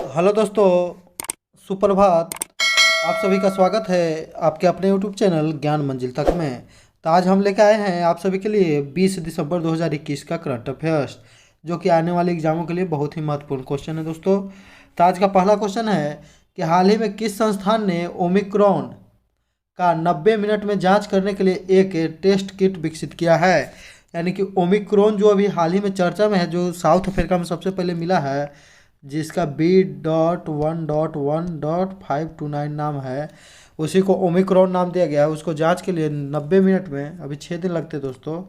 Hello दोस्तों, सुप्रभात। आप सभी का स्वागत है आपके अपने यूट्यूब चैनल ज्ञान मंजिल तक में। तो आज हम लेकर आए हैं आप सभी के लिए 20 दिसंबर 2021 का करंट अफेयर्स, जो कि आने वाले एग्जामों के लिए बहुत ही महत्वपूर्ण क्वेश्चन है दोस्तों। तो आज का पहला क्वेश्चन है कि हाल ही में किस संस्थान ने ओमिक्रॉन का 90 मिनट में जांच करने के लिए एक टेस्ट किट विकसित किया है। यानी कि ओमिक्रॉन जो अभी हाल ही में चर्चा में है, जो साउथ अफ्रीका में सबसे पहले मिला है, जिसका B.1.1.529 नाम है, उसी को ओमिक्रॉन नाम दिया गया है। उसको जांच के लिए 90 मिनट में, अभी 6 दिन लगते दोस्तों,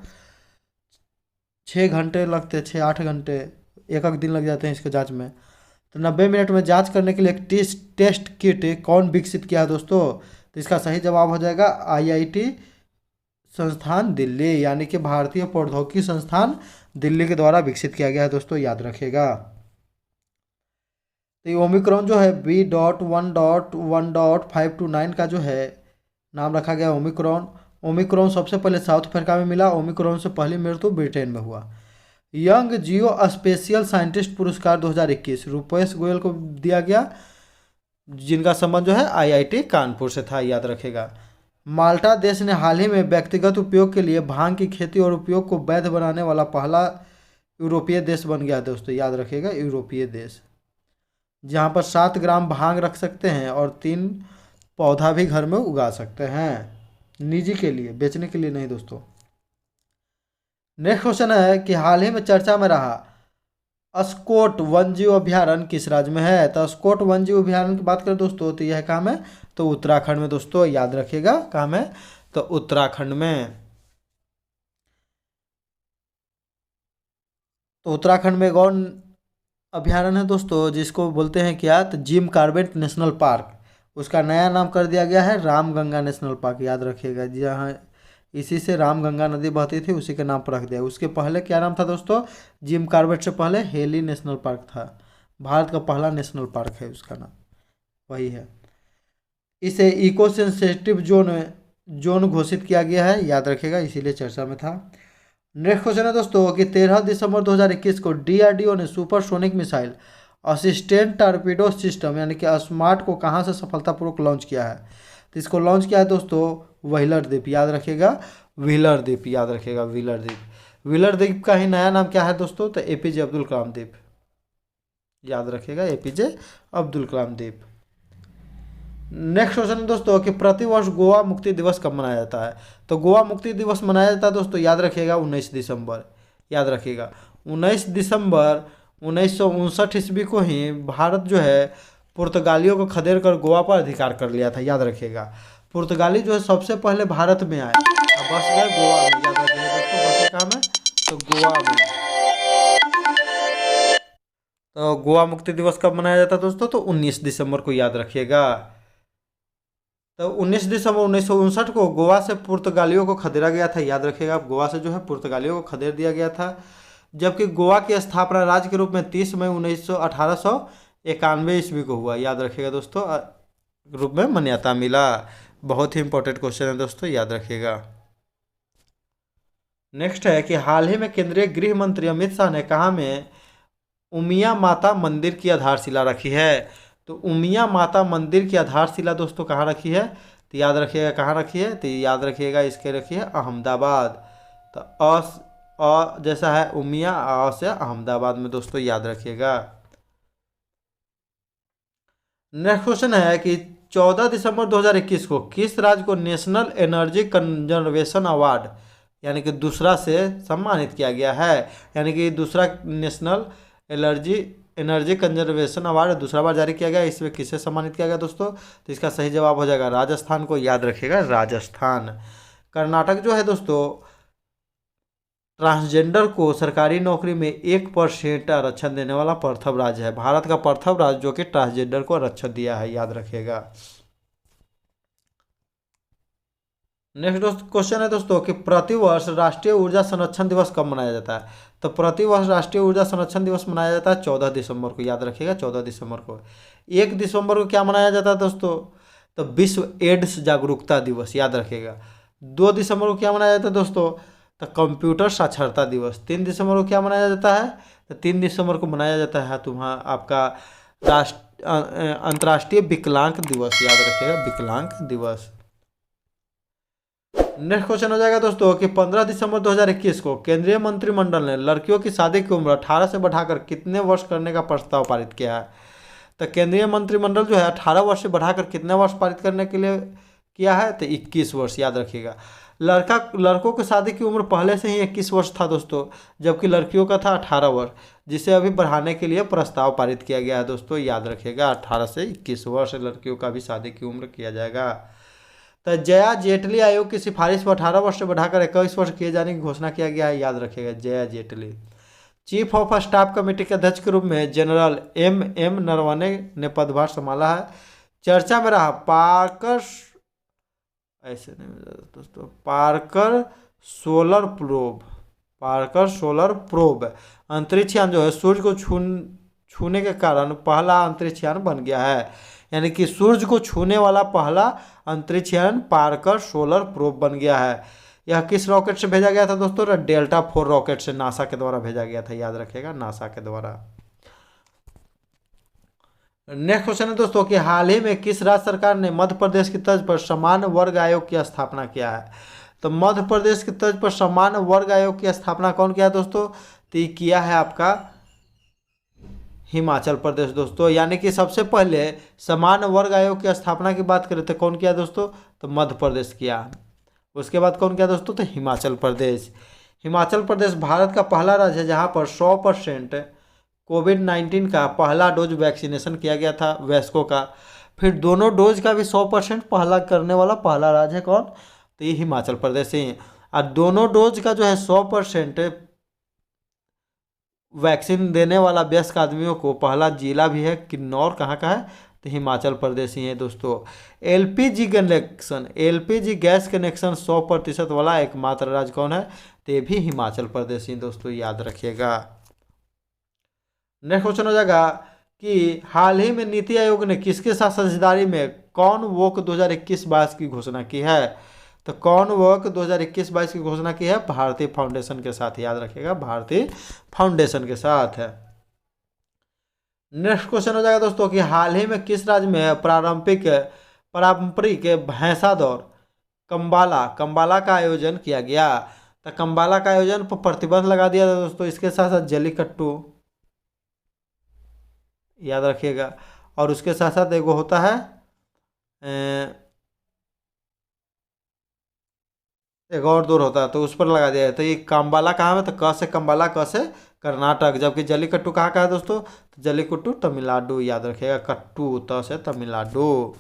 6 घंटे लगते, 6-8 घंटे, एक एक दिन लग जाते हैं इसके जांच में। तो 90 मिनट में जांच करने के लिए एक टेस्ट किट कौन विकसित किया है दोस्तों? तो इसका सही जवाब हो जाएगा IIT संस्थान दिल्ली, यानी कि भारतीय प्रौद्योगिकी संस्थान दिल्ली के द्वारा विकसित किया गया है दोस्तों, याद रखिएगा। तो ये ओमिक्रॉन जो है B.1.1.529 का जो है नाम रखा गया ओमिक्रॉन। ओमिक्रॉन सबसे पहले साउथ अफ्रीका में मिला। ओमिक्रॉन से पहली मृत्यु ब्रिटेन में हुआ। यंग जियो स्पेशियल साइंटिस्ट पुरस्कार 2021 रूपेश गोयल को दिया गया, जिनका संबंध जो है IIT कानपुर से था, याद रखेगा। माल्टा देश ने हाल ही में व्यक्तिगत उपयोग के लिए भांग की खेती और उपयोग को वैध बनाने वाला पहला यूरोपीय देश बन गया दोस्तों, याद रखिएगा। यूरोपीय देश जहाँ पर 7 ग्राम भांग रख सकते हैं और 3 पौधा भी घर में उगा सकते हैं, निजी के लिए, बेचने के लिए नहीं दोस्तों। नेक्स्ट क्वेश्चन है कि हाल ही में चर्चा में रहा अस्कोट वन्यजीव अभ्यारण्य किस राज्य में है? तो अस्कोट वन्यजीव अभ्यारण्य की बात करें दोस्तों, तो यह कहाँ में? तो उत्तराखंड में दोस्तों, याद रखिएगा। कहाँ में? तो उत्तराखंड में। तो उत्तराखंड में कौन अभ्यारण्य है दोस्तों, जिसको बोलते हैं क्या? तो जिम कॉर्बेट नेशनल पार्क। उसका नया नाम कर दिया गया है रामगंगा नेशनल पार्क, याद रखिएगा। जहाँ इसी से रामगंगा नदी बहती थी, उसी के नाम पर रख दिया। उसके पहले क्या नाम था दोस्तों? जिम कॉर्बेट से पहले हेली नेशनल पार्क था। भारत का पहला नेशनल पार्क है, उसका नाम वही है। इसे इको सेंसिटिव जोन घोषित किया गया है, याद रखिएगा, इसीलिए चर्चा में था। नेक्स्ट क्वेश्चन है दोस्तों कि 13 दिसंबर 2021 को DRDO ने supersonic missile assistant torpedo system यानी कि स्मार्ट को कहाँ से सफलतापूर्वक लॉन्च किया है? तो इसको लॉन्च किया है दोस्तों व्हीलर द्वीप, याद रखिएगा। व्हीलर द्वीप, याद रखिएगा, व्हीलर द्वीप। व्हीलर द्वीप का ही नया नाम क्या है दोस्तों? तो APJ अब्दुल कलाम द्वीप, याद रखिएगा, APJ अब्दुल कलाम द्वीप। नेक्स्ट क्वेश्चन दोस्तों कि प्रतिवर्ष गोवा मुक्ति दिवस कब मनाया जाता है? तो गोवा मुक्ति दिवस मनाया जाता है दोस्तों, याद रखिएगा, 19 दिसंबर, याद रखिएगा। 19 दिसंबर 1959 ईस्वी को ही भारत जो है पुर्तगालियों को खदेड़ कर गोवा पर अधिकार कर लिया था, याद रखिएगा। पुर्तगाली जो है सबसे पहले भारत में आए और बस गए गोवा में, याद रखिएगा दोस्तों, बसे कहाँ में? तो गोवा में। तो गोवा मुक्ति दिवस कब मनाया जाता है दोस्तों? तो 19 दिसंबर को, याद रखिएगा। तो 19 दिसंबर 1959 को गोवा से पुर्तगालियों को खदेड़ा गया था, याद रखिएगा। गोवा से जो है पुर्तगालियों को खदेड़ दिया गया था। जबकि गोवा की स्थापना राज्य के रूप में 30 मई 1891 ईस्वी को हुआ, याद रखिएगा दोस्तों, रूप में मान्यता मिला। बहुत ही इंपॉर्टेंट क्वेश्चन है दोस्तों, याद रखिएगा। नेक्स्ट है कि हाल ही में केंद्रीय गृह मंत्री अमित शाह ने कहाँ में उमिया माता मंदिर की आधारशिला रखी है? तो उमिया माता मंदिर की आधारशिला दोस्तों कहाँ रखी है? तो याद रखिएगा, कहाँ रखी है? तो याद रखिएगा, इसके रखी है अहमदाबाद। तो जैसा है उमिया, से अहमदाबाद में दोस्तों, याद रखिएगा। नेक्स्ट क्वेश्चन है कि 14 दिसंबर 2021 को किस राज्य को नेशनल एनर्जी कंजर्वेशन अवार्ड यानी कि दूसरा से सम्मानित किया गया है? यानी कि दूसरा नेशनल एनर्जी कंजर्वेशन अवार्ड दूसरा बार जारी किया गया। इसमें किसे सम्मानित किया गया दोस्तों? तो इसका सही जवाब हो जाएगा राजस्थान को, याद रखिएगा, राजस्थान। कर्नाटक जो है दोस्तों ट्रांसजेंडर को सरकारी नौकरी में 1% आरक्षण देने वाला प्रथम राज्य है। भारत का प्रथम राज्य जो कि ट्रांसजेंडर को आरक्षण दिया है, याद रखिएगा। नेक्स्ट क्वेश्चन है दोस्तों कि प्रतिवर्ष राष्ट्रीय ऊर्जा संरक्षण दिवस कब मनाया जाता है? तो प्रतिवर्ष राष्ट्रीय ऊर्जा संरक्षण दिवस मनाया जाता है 14 दिसंबर को, याद रखिएगा, 14 दिसंबर को। 1 दिसंबर को क्या मनाया जाता है दोस्तों? तो विश्व एड्स जागरूकता दिवस, याद रखिएगा। 2 दिसंबर को क्या मनाया जाता है दोस्तों? तो कंप्यूटर साक्षरता दिवस। 3 दिसंबर को क्या मनाया जाता है? तो 3 दिसंबर को मनाया जाता है आपका अंतर्राष्ट्रीय विकलांग दिवस, याद रखिएगा विकलांग दिवस। नेक्स्ट क्वेश्चन हो जाएगा दोस्तों कि 15 दिसंबर 2021 को केंद्रीय मंत्रिमंडल ने लड़कियों की शादी की उम्र 18 से बढ़ाकर कितने वर्ष करने का प्रस्ताव पारित किया है। तो केंद्रीय मंत्रिमंडल जो है 18 वर्ष से बढ़ाकर कितने वर्ष पारित करने के लिए किया है, तो 21 वर्ष, याद रखिएगा। लड़कों की शादी की उम्र पहले से ही 21 वर्ष था दोस्तों, जबकि लड़कियों का था 18 वर्ष, जिसे अभी बढ़ाने के लिए प्रस्ताव पारित किया गया है दोस्तों, याद रखिएगा 18 से 21 वर्ष लड़कियों का भी शादी की उम्र किया जाएगा। तो जया जेटली आयोग की सिफारिश पर 18 वर्ष से बढ़ाकर 21 वर्ष किए जाने की घोषणा किया गया है, याद रखिएगा Jaya Jaitley. Chief of staff committee के अध्यक्ष के रूप में जनरल एम नरवणे ने पदभार संभाला है। चर्चा में रहा पार्कर, ऐसे नहीं दोस्तों, पार्कर सोलर प्रोब अंतरिक्ष यान जो है सूर्य को छूने के कारण पहला अंतरिक्ष यान बन गया है, यानी कि सूर्य को छूने वाला पहला अंतरिक्ष यान पार्कर सोलर प्रोब बन गया है। यह किस रॉकेट से भेजा गया था दोस्तों, डेल्टा 4 रॉकेट से नासा के द्वारा भेजा गया था, याद रखिएगा नासा के द्वारा। नेक्स्ट क्वेश्चन है दोस्तों कि हाल ही में किस राज्य सरकार ने मध्य प्रदेश की तर्ज पर समान वर्ग आयोग की स्थापना किया है। तो मध्य प्रदेश की तर्ज पर समान वर्ग आयोग की स्थापना कौन किया है दोस्तों, तो ये किया है आपका हिमाचल प्रदेश दोस्तों, यानी कि सबसे पहले समान वर्ग आयोग की स्थापना की बात करें तो कौन किया दोस्तों, तो मध्य प्रदेश किया। उसके बाद कौन किया दोस्तों, तो हिमाचल प्रदेश। हिमाचल प्रदेश भारत का पहला राज्य है जहां पर 100% कोविड-19 का पहला डोज वैक्सीनेशन किया गया था वैस्को का। फिर दोनों डोज का भी 100% पहला करने वाला पहला राज्य है कौन, तो ये हिमाचल प्रदेश ही। और दोनों डोज का जो है 100% वैक्सीन देने वाला वयस्क आदमियों को पहला जिला भी है किन्नौर, कहाँ का है, तो हिमाचल प्रदेश ही है दोस्तों। एलपीजी गैस कनेक्शन 100% वाला एकमात्र राज्य कौन है, तो ये भी हिमाचल प्रदेश ही दोस्तों, याद रखिएगा। नेक्स्ट क्वेश्चन हो जाएगा कि हाल ही में नीति आयोग ने किसके साथ साझेदारी में कौन वॉक 2021-22 की घोषणा की है, तो कौन वॉक 2021-22 की घोषणा की है, भारतीय फाउंडेशन के साथ, याद रखिएगा भारतीय फाउंडेशन के साथ है। नेक्स्ट क्वेश्चन हो जाएगा दोस्तों कि हाल ही में किस राज्य में पारंपरिक भैंसा दौड़ कंबाला का आयोजन किया गया, तो कंबाला का आयोजन पर प्रतिबंध लगा दिया था दोस्तों। इसके साथ साथ जल्लीकट्टू, याद रखिएगा, और उसके साथ साथ एगो होता है एक और दौर होता है तो उस पर लगा दिया है। तो ये कंबाला कहाँ है, तो क से कंबाला, क से कर्नाटक, जबकि जल्लीकट्टू कहाँ का है दोस्तों, तो जल्लीकट्टू तमिलनाडु, याद रखिएगा कट्टू त से तमिलनाडु।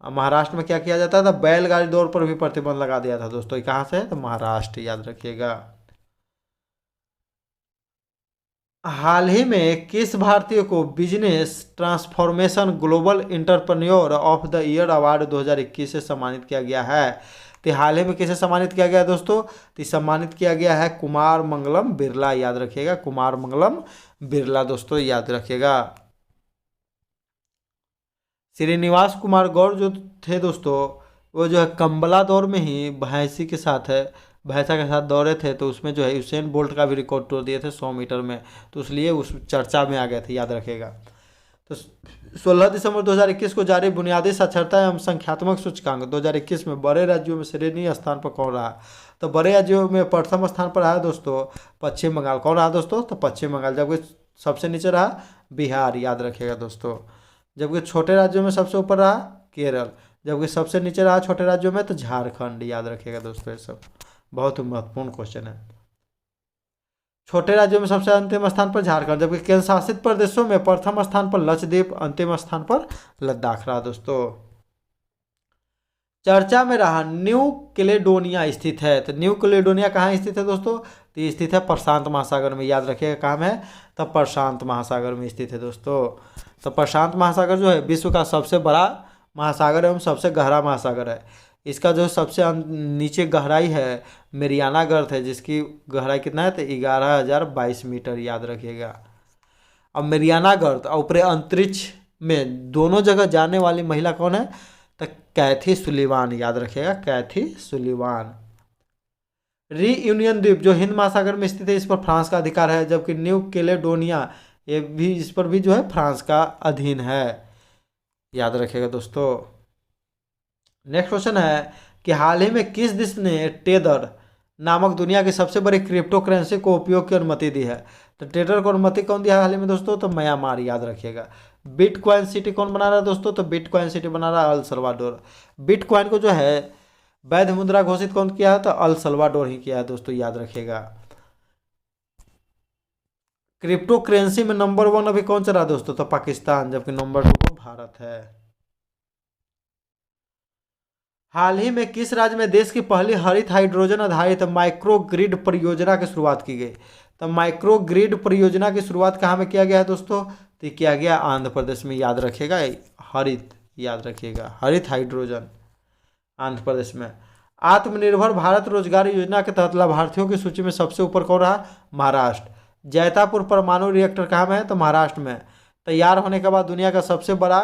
महाराष्ट्र में क्या किया जाता है, तो बैलगाड़ी दौड़ पर भी प्रतिबंध लगा दिया था दोस्तों, ये कहाँ से है, तो महाराष्ट्र, याद रखिएगा। हाल ही में किस भारतीय को business transformation global entrepreneur of the year award 2021 से सम्मानित किया गया है, तो हाल ही में किसे सम्मानित किया गया दोस्तों, तो सम्मानित किया गया है कुमार मंगलम बिरला, याद रखिएगा कुमार मंगलम बिरला दोस्तों, याद रखिएगा। श्रीनिवास कुमार गौर जो थे दोस्तों, वो जो है कंबला दौर में ही भैंसा के साथ दौड़े थे, तो उसमें जो है यूसेन बोल्ट का भी रिकॉर्ड तोड़ दिए थे 100 मीटर में, तो इसलिए उस चर्चा में आ गए थे, याद रखिएगा। तो 16 दिसंबर 2021 को जारी बुनियादी साक्षरता एवं संख्यात्मक सूचकांक 2021 में बड़े राज्यों में श्रेणी स्थान पर कौन रहा, तो बड़े राज्यों में प्रथम स्थान पर रहा दोस्तों पश्चिम बंगाल। कौन रहा दोस्तों, तो पश्चिम बंगाल, जबकि सबसे नीचे रहा बिहार, याद रखिएगा दोस्तों। जबकि छोटे राज्यों में सबसे ऊपर रहा केरल, जबकि सबसे नीचे रहा छोटे राज्यों में तो झारखंड, याद रखिएगा दोस्तों। ये सब बहुत ही महत्वपूर्ण क्वेश्चन है। छोटे राज्यों में सबसे अंतिम स्थान पर झारखंड, जबकि केंद्र शासित प्रदेशों में प्रथम स्थान पर लक्षद्वीप, अंतिम स्थान पर लद्दाख रहा दोस्तों। चर्चा में रहा न्यू कैलेडोनिया स्थित है, तो न्यू कैलेडोनिया कहाँ स्थित है दोस्तों, तो ये स्थित है प्रशांत महासागर में, याद रखिएगा कहाँ है, तो प्रशांत महासागर में स्थित है दोस्तों। तो प्रशांत महासागर जो है विश्व का सबसे बड़ा महासागर एवं सबसे गहरा महासागर है। इसका जो सबसे नीचे गहराई है मेरियाना गर्त है, जिसकी गहराई कितना है, तो 11,022 मीटर, याद रखिएगा। अब मेरियाना गर्त और ऊपरी अंतरिक्ष में दोनों जगह जाने वाली महिला कौन है, तो कैथी सुलीवान, याद रखिएगा कैथी सुलीवान। रीयूनियन द्वीप जो हिंद महासागर में स्थित है, इस पर फ्रांस का अधिकार है, जबकि न्यू कैलेडोनिया ये भी, इस पर भी जो है फ्रांस का अधीन है, याद रखिएगा दोस्तों। नेक्स्ट क्वेश्चन है कि हाल ही में किस देश ने टेदर नामक दुनिया की सबसे बड़ी क्रिप्टो करेंसी को उपयोग की अनुमति दी है? तो टेदर को अनुमति कौन दिया है हाल ही में दोस्तों? तो म्यांमार, याद रखिएगा। बिटकॉइन सिटी कौन बना रहा है दोस्तों? तो बिटकॉइन सिटी बना रहा है अल सल्वाडोर। बिटकॉइन को जो है वैध मुद्रा घोषित कौन किया है? तो अल सल्वाडोर ही किया है दोस्तों, याद रखिएगा। क्रिप्टो करेंसी में नंबर 1 अभी कौन चल रहा है दोस्तों? तो पाकिस्तान, जबकि नंबर 2 पर भारत है। हाल ही में किस राज्य में देश की पहली हरित हाइड्रोजन आधारित माइक्रो ग्रिड परियोजना की शुरुआत की गई? तो माइक्रो ग्रिड परियोजना की शुरुआत कहाँ में किया गया है दोस्तों? तो ये किया गया आंध्र प्रदेश में, याद रखिएगा। हरित, याद रखिएगा, हरित हाइड्रोजन आंध्र प्रदेश में। आत्मनिर्भर भारत रोजगार योजना के तहत लाभार्थियों की सूची में सबसे ऊपर कौन रहा? महाराष्ट्र। जैतापुर परमाणु रिएक्टर कहाँ में है? तो महाराष्ट्र में। तैयार होने के बाद दुनिया का सबसे बड़ा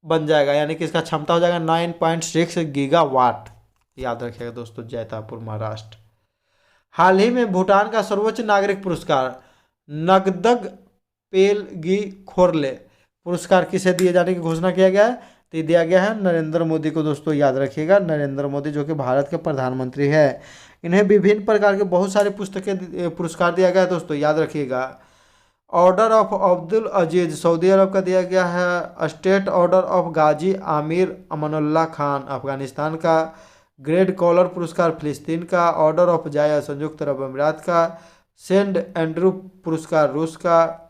बन जाएगा, यानी कि इसका क्षमता हो जाएगा 9.6 गीगावाट, याद रखिएगा दोस्तों, जैतापुर महाराष्ट्र। हाल ही में भूटान का सर्वोच्च नागरिक पुरस्कार नगदग पेलगी खोरले पुरस्कार किसे दिए जाने की घोषणा किया गया है? तो दिया गया है नरेंद्र मोदी को दोस्तों, याद रखिएगा। नरेंद्र मोदी जो कि भारत के प्रधानमंत्री है, इन्हें विभिन्न प्रकार के बहुत सारे पुरस्कार दिया गया है दोस्तों, याद रखिएगा। ऑर्डर ऑफ अब्दुल अजीज सऊदी अरब का दिया गया है। State order of Ghazi Amir Amanullah Khan Afghanistan का। ग्रेट कॉलर पुरस्कार फिलिस्तीन का। ऑर्डर ऑफ जाया संयुक्त अरब अमीरात का। सेंट एंड्रू पुरस्कार रूस का।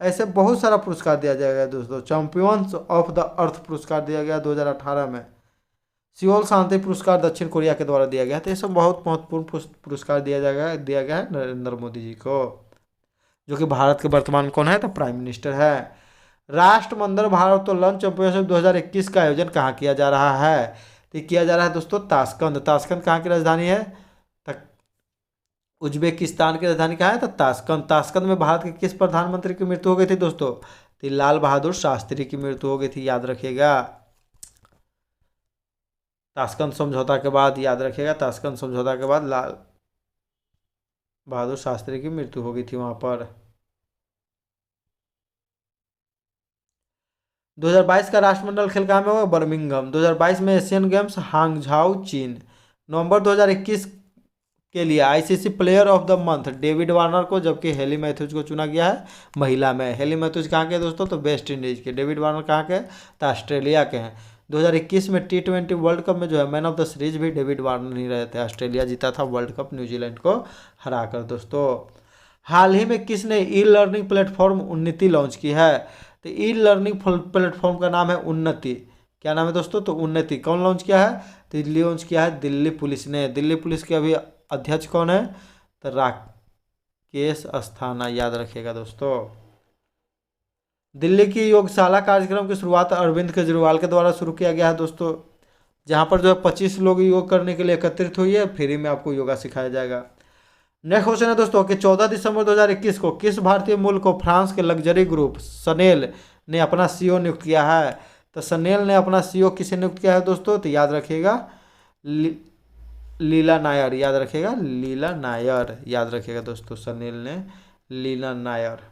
ऐसे बहुत सारा पुरस्कार दिया जाएगा दोस्तों। चैंपियंस ऑफ द अर्थ पुरस्कार दिया गया 2018 में। सियोल शांति पुरस्कार दक्षिण कोरिया के द्वारा दिया गया। तो ये सब बहुत महत्वपूर्ण दिया गया है नरेंद्र मोदी जी को, जो कि भारत के वर्तमान कौन है? तो प्राइम मिनिस्टर है। राष्ट्रमंडल भारतोलन चैंपियनशिप 2021 का आयोजन कहाँ किया जा रहा है? तो किया जा रहा है दोस्तों ताशकंद। ताशकंद कहाँ की राजधानी है? उज्बेकिस्तान की राजधानी कहाँ है? तो ताशकंद। ताशकंद में भारत के किस प्रधानमंत्री की मृत्यु हो गई थी दोस्तों? तो लाल बहादुर शास्त्री की मृत्यु हो गई थी, याद रखिएगा। ताशकंद समझौता के बाद, याद रखिएगा, ताशकंद समझौता के बाद लाल बहादुर शास्त्री की मृत्यु हो गई थी वहां पर। 2022 का राष्ट्रमंडल खेल कहाँ में होगा? बर्मिंघम। 2022 में एशियन गेम्स हांगझाऊ चीन। नवंबर 2021 के लिए ICC player of the month David Warner को, जबकि हेली मैथ्यूज को चुना गया है महिला में। हेली मैथ्यूज कहाँ के दोस्तों? तो वेस्ट इंडीज के। डेविड वार्नर कहाँ के? तो ऑस्ट्रेलिया के हैं। 2021 में T20 वर्ल्ड कप में जो है मैन ऑफ द सीरीज भी डेविड वार्नर ही रहे थे। ऑस्ट्रेलिया जीता था वर्ल्ड कप न्यूजीलैंड को हराकर दोस्तों। हाल ही में किसने ई लर्निंग प्लेटफॉर्म उन्नति लॉन्च की है? तो ई लर्निंग प्लेटफॉर्म का नाम है उन्नति। क्या नाम है दोस्तों? तो उन्नति। कौन लॉन्च किया है? तो लॉन्च किया है दिल्ली पुलिस ने। दिल्ली पुलिस के अभी अध्यक्ष कौन है? तो राकेश अस्थाना, याद रखिएगा दोस्तों। दिल्ली की योगशाला कार्यक्रम की शुरुआत अरविंद केजरीवाल के द्वारा शुरू किया गया है दोस्तों, जहां पर जो है 25 लोग योग करने के लिए एकत्रित हुई है। फ्री में आपको योगा सिखाया जाएगा। नेक्स्ट क्वेश्चन है दोस्तों कि 14 दिसंबर 2021 को किस भारतीय मूल को फ्रांस के लग्जरी ग्रुप शनेल ने अपना सीईओ नियुक्त किया है? तो शनेल ने अपना सीईओ किसे नियुक्त किया है दोस्तों? तो याद रखिएगा लीला नायर, याद रखिएगा लीला नायर, याद रखिएगा दोस्तों, शनेल ने लीला नायर।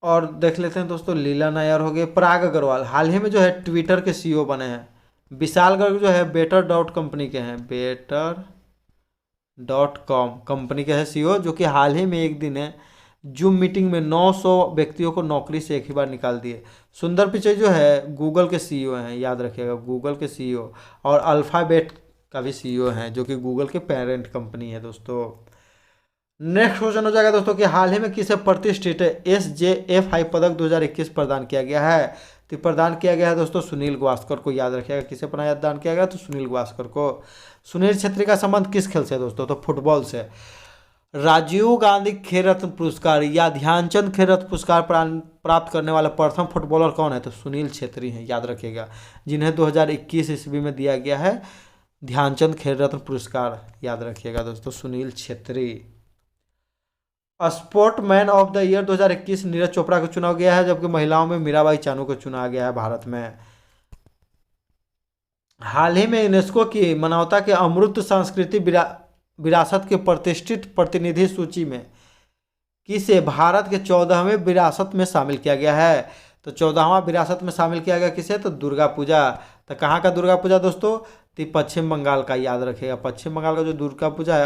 और देख लेते हैं दोस्तों, लीला नायर हो गए। पराग अग्रवाल हाल ही में जो है ट्विटर के सीईओ बने हैं। विशाल गर्ग जो है बेटर डॉट कंपनी के हैं, बेटर डॉट कॉम कंपनी के हैं सीईओ, जो कि हाल ही में एक दिन है जूम मीटिंग में 900 व्यक्तियों को नौकरी से एक ही बार निकाल दिए। सुंदर पिचई जो है गूगल के सीईओ हैं, याद रखिएगा, गूगल के सीईओ। और अल्फ़ाबेट का भी सीईओ हैं, जो कि गूगल के पेरेंट कंपनी है दोस्तों। नेक्स्ट क्वेश्चन हो जाएगा दोस्तों कि हाल ही में किसे प्रतिष्ठित SJFI पदक 2021 प्रदान किया गया है? तो प्रदान किया गया है दोस्तों सुनील गावस्कर को, याद रखिएगा। किसे प्रदान किया गया? तो सुनील गावस्कर को। सुनील छेत्री का संबंध किस खेल से दोस्तों? तो फुटबॉल से। राजीव गांधी खेल रत्न पुरस्कार या ध्यानचंद खेल रत्न पुरस्कार प्राप्त करने वाला प्रथम फुटबॉलर कौन है? तो सुनील छेत्री हैं, याद रखिएगा, जिन्हें 2021 ईस्वी में दिया गया है ध्यानचंद खेल रत्न पुरस्कार, याद रखिएगा दोस्तों, Sunil Chhetri. Sport man of the year 2021 Neeraj Chopra को चुना गया है, जबकि महिलाओं में मीराबाई चानू को चुना गया है भारत में। हाल ही में यूनेस्को की मानवता के अमूर्त संस्कृति विरासत के प्रतिष्ठित प्रतिनिधि सूची में किसे भारत के 14वें विरासत में शामिल किया गया है? तो 14वां विरासत में शामिल किया गया किसे? तो दुर्गा पूजा। तो कहाँ का दुर्गा पूजा दोस्तों? तो पश्चिम बंगाल का, याद रखिएगा। पश्चिम बंगाल का जो दुर्गा पूजा है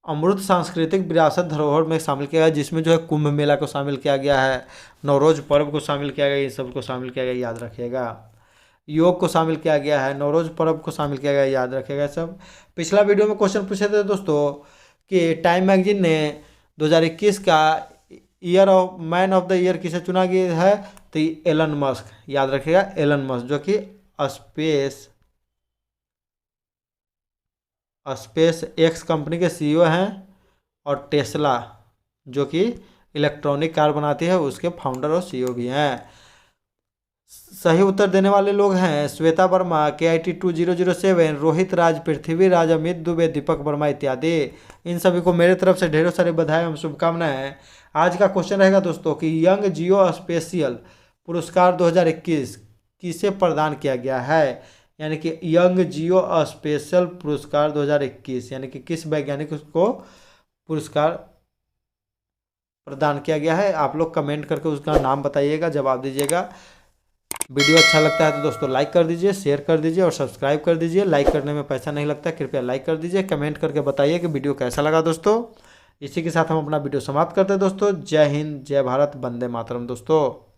अमृत सांस्कृतिक विरासत धरोहर में शामिल किया गया, जिसमें जो है कुंभ मेला को शामिल किया गया है, नवरोज पर्व को शामिल किया गया, ये सब को शामिल किया गया, याद रखिएगा। योग को शामिल किया गया है, नवरोज पर्व को शामिल किया गया, याद रखिएगा सब। पिछला वीडियो में क्वेश्चन पूछे थे दोस्तों कि टाइम मैगजीन ने 2021 का year of man of the year किसे चुना गया है? तो एलन मस्क, याद रखिएगा, एलन मस्क, जो कि स्पेस एक्स कंपनी के सीईओ हैं, और टेस्ला जो कि इलेक्ट्रॉनिक कार बनाती है उसके फाउंडर और सीईओ भी हैं। सही उत्तर देने वाले लोग हैं श्वेता वर्मा, KIT 2007, रोहित राज, पृथ्वीराज, अमित दुबे, दीपक वर्मा इत्यादि। इन सभी को मेरे तरफ से ढेरों सारी बधाई एवं शुभकामनाएं। आज का क्वेश्चन रहेगा दोस्तों कि यंग जियो स्पेशियल पुरस्कार 2021 किसे प्रदान किया गया है? यानी कि यंग जियो स्पेशल पुरस्कार 2021 यानी कि किस वैज्ञानिक को पुरस्कार प्रदान किया गया है? आप लोग कमेंट करके उसका नाम बताइएगा, जवाब दीजिएगा। वीडियो अच्छा लगता है तो दोस्तों लाइक कर दीजिए, शेयर कर दीजिए और सब्सक्राइब कर दीजिए। लाइक करने में पैसा नहीं लगता, कृपया लाइक कर दीजिए। कमेंट करके बताइए कि वीडियो कैसा लगा दोस्तों। इसी के साथ हम अपना वीडियो समाप्त करते हैं दोस्तों। जय हिंद, जय भारत, वंदे मातरम दोस्तों।